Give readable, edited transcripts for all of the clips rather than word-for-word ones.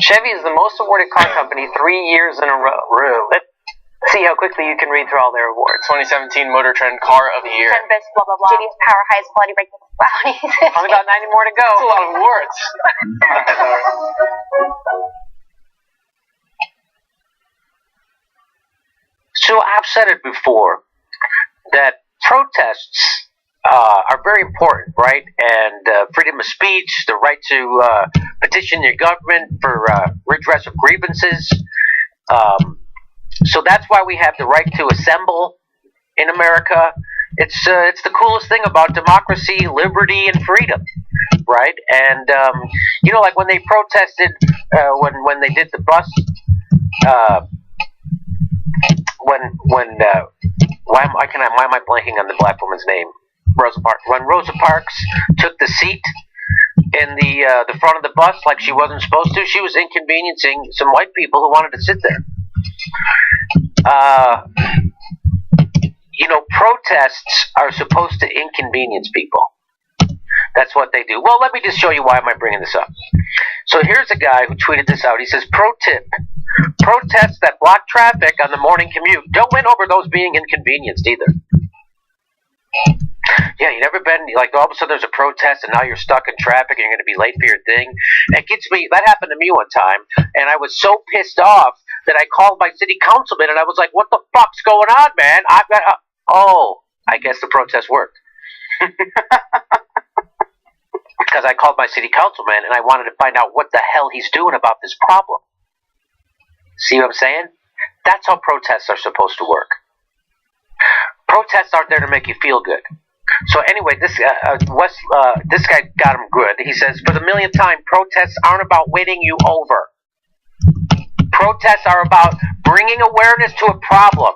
Chevy is the most awarded car company 3 years in a row. Let's see how quickly you can read through all their awards. 2017 Motor Trend Car of the Year. 10 best, blah, blah, blah. JD's Power Highest Quality Breakfast Brownies. Only about 90 more to go. That's a lot of awards. So I've said it before that protests are very important, right? And freedom of speech, the right to petition your government for redress of grievances. So that's why we have the right to assemble in America. It's the coolest thing about democracy, liberty, and freedom, right? And like when they protested, when they did the bus, why am I blanking on the black woman's name? Rosa Parks. When Rosa Parks took the seat in the front of the bus like she wasn't supposed to, she was inconveniencing some white people who wanted to sit there. Protests are supposed to inconvenience people. That's what they do. Well, let me just show you why am I bringing this up. So here's a guy who tweeted this out. He says, pro tip, protests that block traffic on the morning commute. Don't win over those being inconvenienced either. Yeah, you never been, like, all of a sudden there's a protest and now you're stuck in traffic and you're going to be late for your thing. That happened to me one time, and I was so pissed off that I called my city councilman and I was like, what the fuck's going on, man? I guess the protest worked. Because I called my city councilman and I wanted to find out what the hell he's doing about this problem. See what I'm saying? That's how protests are supposed to work. Protests aren't there to make you feel good. So anyway, this guy got him good. He says, for the millionth time, protests aren't about winning you over. Protests are about bringing awareness to a problem.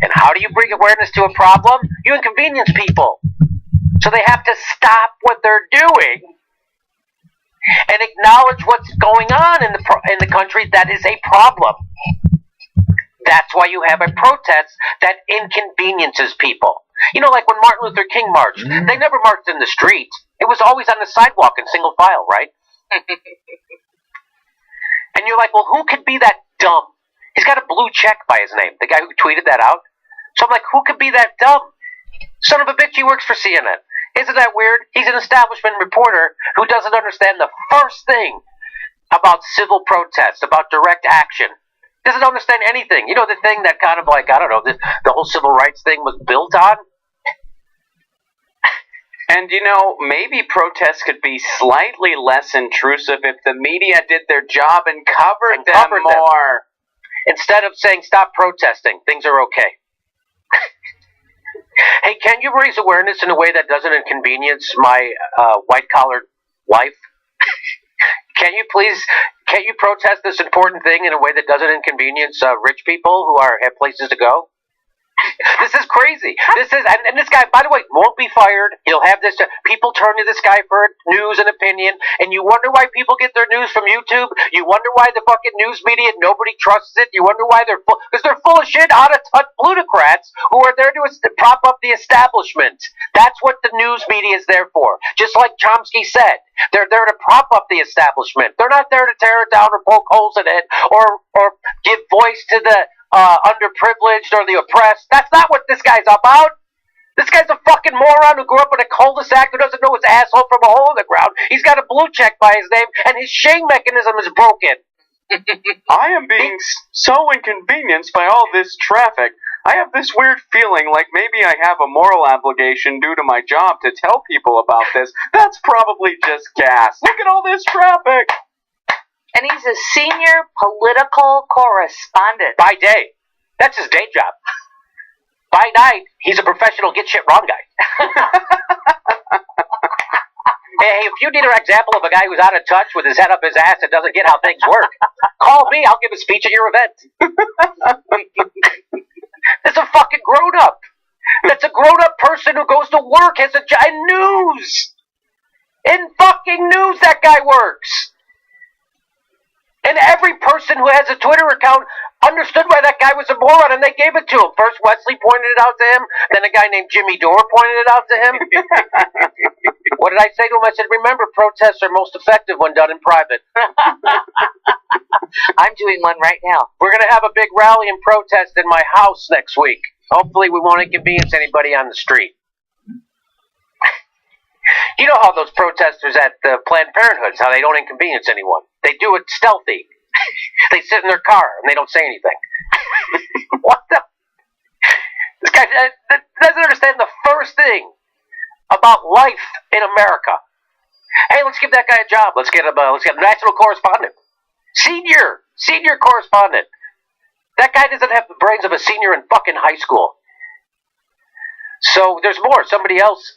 And how do you bring awareness to a problem? You inconvenience people. So they have to stop what they're doing and acknowledge what's going on in the country that is a problem. That's why you have a protest that inconveniences people. Like when Martin Luther King marched, they never marched in the street. It was always on the sidewalk in single file, right? And you're like, well, who could be that dumb? He's got a blue check by his name, the guy who tweeted that out. So I'm like, who could be that dumb? Son of a bitch, he works for CNN. Isn't that weird? He's an establishment reporter who doesn't understand the first thing about civil protest, about direct action. Doesn't understand anything. The thing that kind of like, I don't know, the whole civil rights thing was built on? And maybe protests could be slightly less intrusive if the media did their job and covered them more. Instead of saying, stop protesting, things are okay. Hey, can you raise awareness in a way that doesn't inconvenience my white-collared wife? Can't you protest this important thing in a way that doesn't inconvenience rich people who have places to go? This is crazy. And this guy, by the way, won't be fired. He'll have this. People turn to this guy for news and opinion, and you wonder why people get their news from YouTube. You wonder why the fucking news media, nobody trusts it. You wonder why because they're full of shit, out-of-touch plutocrats who are there to prop up the establishment. That's what the news media is there for. Just like Chomsky said, they're there to prop up the establishment. They're not there to tear it down or poke holes in it or give voice to the underprivileged or the oppressed. That's not what this guy's about. This guy's a fucking moron who grew up in a cul-de-sac who doesn't know his asshole from a hole in the ground. He's got a blue check by his name, and his shame mechanism is broken. I am being so inconvenienced by all this traffic. I have this weird feeling like maybe I have a moral obligation due to my job to tell people about this. That's probably just gas. Look at all this traffic. And he's a senior political correspondent. By day. That's his day job. By night, he's a professional get shit wrong guy. Hey, if you need an example of a guy who's out of touch with his head up his ass and doesn't get how things work, call me. I'll give a speech at your event. That's a fucking grown-up. That's a grown-up person who goes to work, has a job in news. In fucking news, that guy works. And every person who has a Twitter account understood why that guy was a moron, and they gave it to him. First, Wesley pointed it out to him. Then a guy named Jimmy Dore pointed it out to him. What did I say to him? I said, remember, protests are most effective when done in private. I'm doing one right now. We're going to have a big rally and protest in my house next week. Hopefully we won't inconvenience anybody on the street. You know how those protesters at Planned Parenthoods, how they don't inconvenience anyone. They do it stealthy. They sit in their car and they don't say anything. What the? This guy doesn't understand the first thing about life in America. Hey, let's give that guy a job. Let's get a national correspondent. Senior correspondent. That guy doesn't have the brains of a senior in fucking high school. So there's more. Somebody else.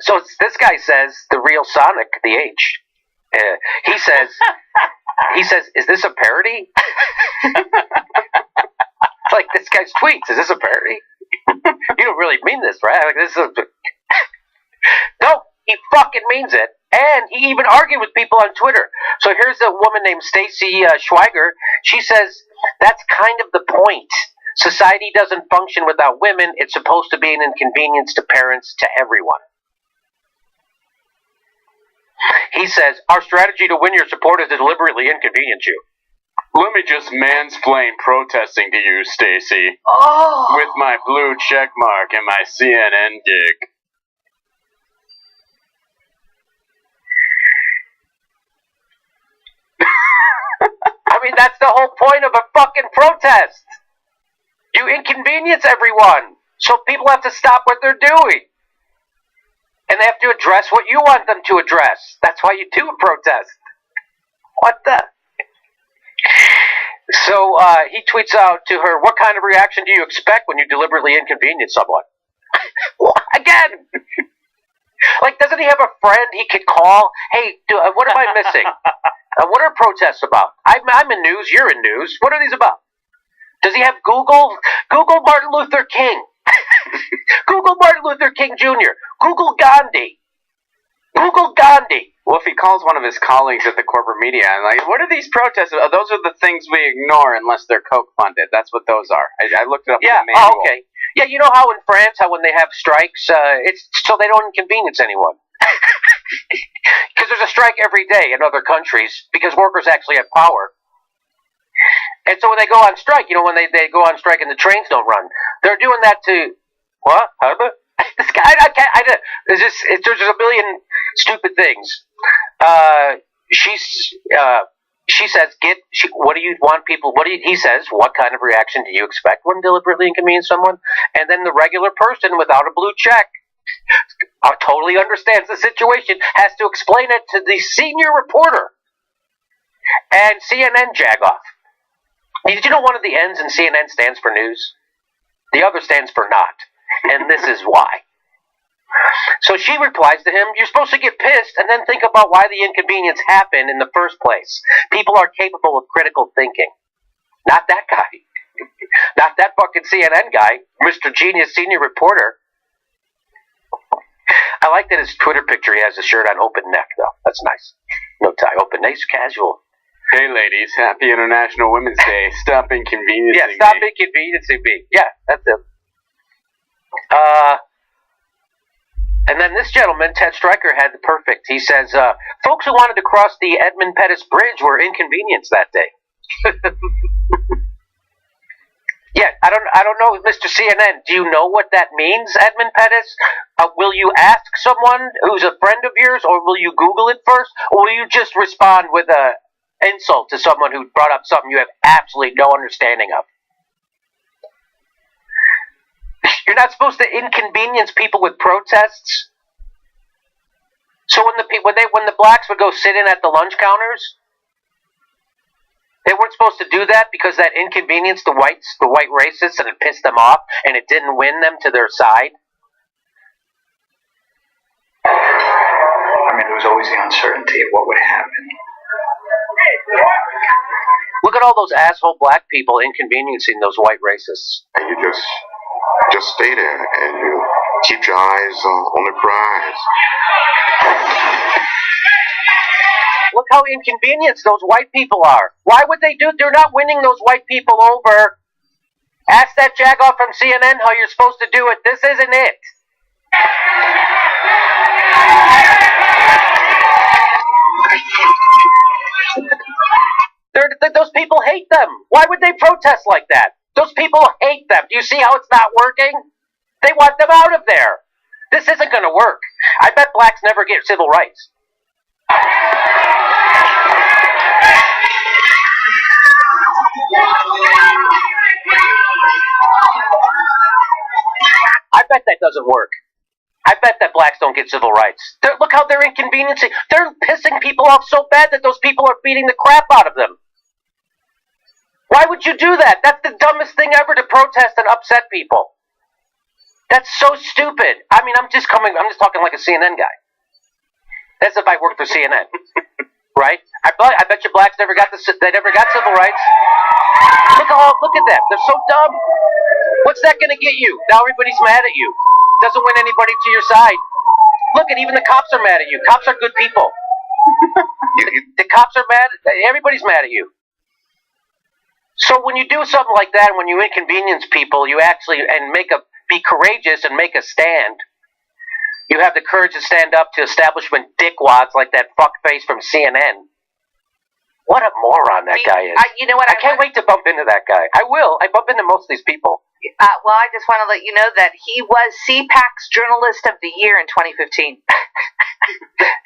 So this guy says the real Sonic, the H. He says, is this a parody? Like this guy's tweets. Is this a parody? You don't really mean this, right? Like this is a... No, he fucking means it. And he even argued with people on Twitter. So here's a woman named Stacy Schweiger. She says, that's kind of the point. Society doesn't function without women. It's supposed to be an inconvenience to parents, to everyone. He says, our strategy to win your support is to deliberately inconvenience you. Let me just mansplain protesting to you, Stacy. Oh. With my blue check mark and my CNN gig. I mean, that's the whole point of a fucking protest. You inconvenience everyone. So people have to stop what they're doing. And they have to address what you want them to address. That's why you do a protest. What the? So he tweets out to her, what kind of reaction do you expect when you deliberately inconvenience someone? Again! Like, doesn't he have a friend he could call? Hey, what am I missing? What are protests about? I'm in news, you're in news. What are these about? Does he have Google? Google Martin Luther King. Google Martin Luther King Jr. Google Gandhi. Google Gandhi. Well, if he calls one of his colleagues at the corporate media and like, what are these protests? Those are the things we ignore unless they're Koch funded. That's what those are. I looked it up in the manual. Oh, okay. Yeah, you know how in France, how when they have strikes, it's so they don't inconvenience anyone. Because there's a strike every day in other countries because workers actually have power. And so when they go on strike, when they go on strike and the trains don't run, they're doing that to what? This guy, there's a billion stupid things. She says, what do you want people? He says, what kind of reaction do you expect when deliberately inconvenience someone? And then the regular person without a blue check totally understands the situation, has to explain it to the senior reporter and CNN jagoff. Did you know one of the N's in CNN stands for news? The other stands for not. And this is why. So she replies to him, you're supposed to get pissed and then think about why the inconvenience happened in the first place. People are capable of critical thinking. Not that guy. Not that fucking CNN guy, Mr. Genius Senior Reporter. I like that his Twitter picture, he has a shirt on open neck, though. That's nice. No tie, open, nice, casual. Hey, ladies, happy International Women's Day. Stop inconveniencing me. Yeah, stop inconveniencing me. Yeah, that's it. And then this gentleman, Ted Stryker, had the perfect. He says, folks who wanted to cross the Edmund Pettus Bridge were inconvenienced that day. Yeah, I don't know, Mr. CNN. Do you know what that means, Edmund Pettus? Will you ask someone who's a friend of yours, or will you Google it first, or will you just respond with a insult to someone who brought up something you have absolutely no understanding of? You're not supposed to inconvenience people with protests. So when the blacks would go sit in at the lunch counters, they weren't supposed to do that because that inconvenienced the white racists and it pissed them off and it didn't win them to their side. I mean, there was always the uncertainty of what would happen. Look at all those asshole black people inconveniencing those white racists. And you just stay there and you keep your eyes on the prize. Look how how inconvenienced those white people are. Why would they do? They're not winning those white people over. Ask that jagoff from CNN how you're supposed to do it. This isn't it. Those people hate them. Why would they protest like that? Those people hate them. Do you see how it's not working? They want them out of there. This isn't going to work. I bet blacks never get civil rights. I bet that doesn't work. I bet that blacks don't get civil rights. Look how they're inconveniencing. They're pissing people off so bad that those people are beating the crap out of them. Why would you do that? That's the dumbest thing ever, to protest and upset people. That's so stupid. I mean, I'm just talking like a CNN guy. That's if I worked for CNN. Right? I bet you blacks never got civil rights. Look at them. They're so dumb. What's that going to get you? Now everybody's mad at you. Doesn't win anybody to your side. Look, even the cops are mad at you. Cops are good people. The cops are mad. Everybody's mad at you. So when you do something like that, when you inconvenience people, you actually be courageous and make a stand. You have the courage to stand up to establishment dickwads like that fuckface from CNN. What a moron that guy is. You know what? I can't wait to bump into that guy. I will. I bump into most of these people. Well, I just want to let you know that he was CPAC's Journalist of the Year in 2015.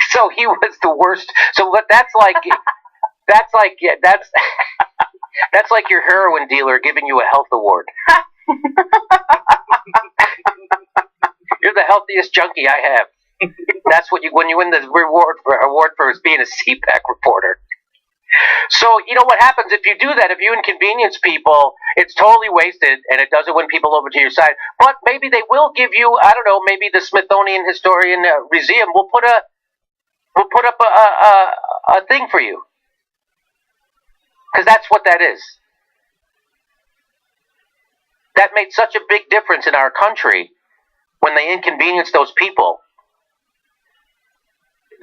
So he was the worst. So what? That's like that's like your heroin dealer giving you a health award. You're the healthiest junkie I have. That's what when you win the award for being a CPAC reporter. So, you know what happens if you do that? If you inconvenience people, it's totally wasted, and it doesn't win people over to your side. But maybe they will give you, I don't know, maybe the Smithsonian Historian Museum will put up a thing for you. Because that's what that is. That made such a big difference in our country when they inconvenienced those people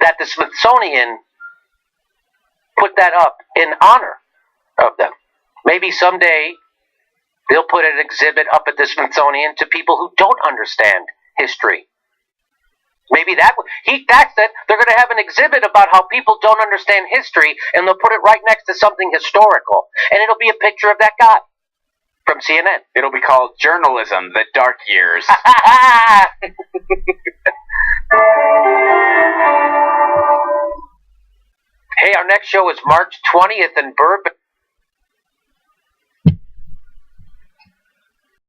that the Smithsonian put that up in honor of them. Maybe someday they'll put an exhibit up at the Smithsonian to people who don't understand history. Maybe that's it. They're going to have an exhibit about how people don't understand history, and they'll put it right next to something historical, and it'll be a picture of that guy from CNN. It'll be called Journalism: The Dark Years. Hey, our next show is March 20th in Burbank.